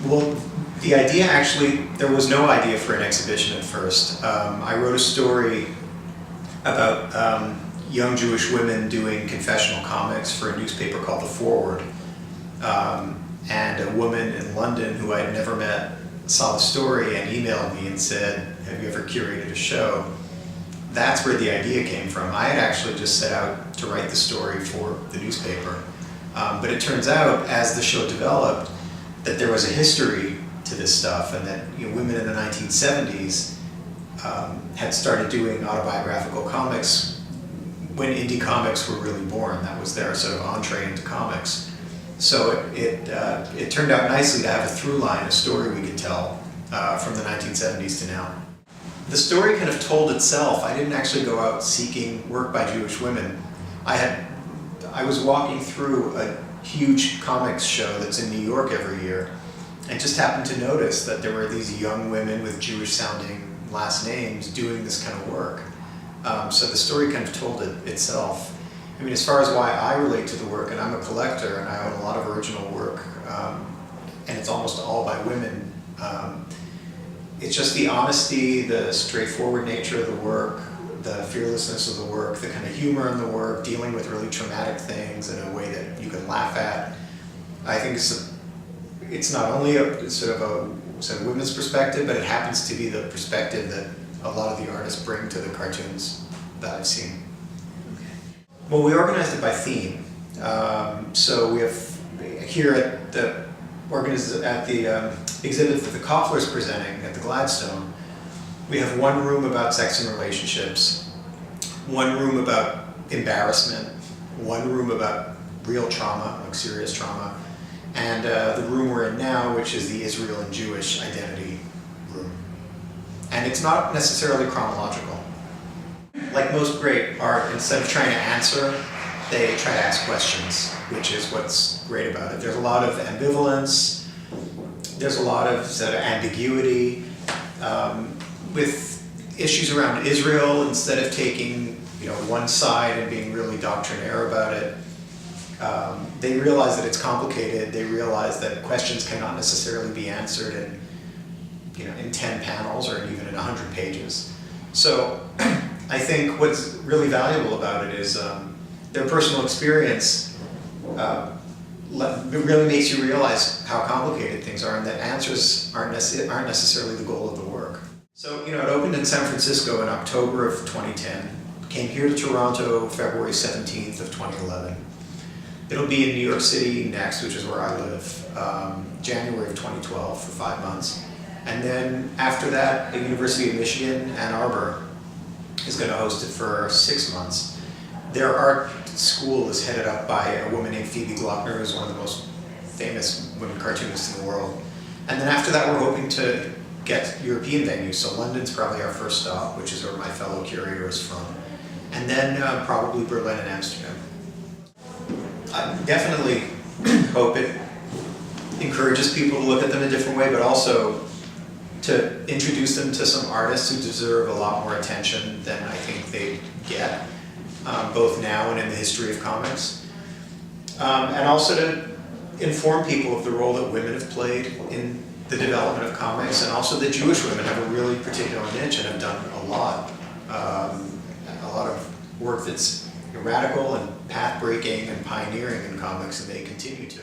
Well, the idea actually, there was no idea for an exhibition at first. I wrote a story about young Jewish women doing confessional comics for a newspaper called The Forward. And a woman in London who I had never met saw the story and emailed me and said, "Have you ever curated a show?" That's where the idea came from. I had actually just set out to write the story for the newspaper. But it turns out, as the show developed, that there was a history to this stuff, and that women in the 1970s had started doing autobiographical comics when indie comics were really born. That was their sort of entree into comics. So it turned out nicely to have a through line, a story we could tell from the 1970s to now. The story kind of told itself. I didn't actually go out seeking work by Jewish women. I was walking through a huge comics show that's in New York every year, and just happened to notice that there were these young women with Jewish sounding last names doing this kind of work. So the story kind of told itself. I mean, as far as why I relate to the work, and I'm a collector and I own a lot of original work, and it's almost all by women, it's just the honesty, the straightforward nature of the work, the fearlessness of the work, the kind of humor in the work, dealing with really traumatic things in a way that you can laugh at. I think it's not only a sort of women's perspective, but it happens to be the perspective that a lot of the artists bring to the cartoons that I've seen. Well, we organized it by theme. So we have here at the exhibit that the Koffler is presenting at the Gladstone, we have one room about sex and relationships, one room about embarrassment, one room about real trauma, like serious trauma, and the room we're in now, which is the Israel and Jewish identity room. And it's not necessarily chronological. Like most great art, instead of trying to answer, they try to ask questions, which is what's great about it. There's a lot of ambivalence, there's a lot of sort of ambiguity. With issues around Israel, instead of taking one side and being really doctrinaire about it, they realize that it's complicated. They realize that questions cannot necessarily be answered in 10 panels or even in 100 pages. So I think what's really valuable about it is their personal experience really makes you realize how complicated things are, and that answers aren't necessarily the goal of the work. So it opened in San Francisco in October of 2010, came here to Toronto February 17th of 2011. It'll be in New York City next, which is where I live, January of 2012 for 5 months. And then after that, the University of Michigan, Ann Arbor, is going to host it for 6 months. Their art school is headed up by a woman named Phoebe Glockner, who's one of the most famous women cartoonists in the world. And then after that, we're hoping to get European venues. So London's probably our first stop, which is where my fellow curator is from. And then probably Berlin and Amsterdam. I definitely hope it encourages people to look at them a different way, but also to introduce them to some artists who deserve a lot more attention than I think they get, both now and in the history of comics. And also to inform people of the role that women have played in the development of comics, and also that Jewish women have a really particular niche and have done a lot of work that's radical and path-breaking and pioneering in comics, and they continue to.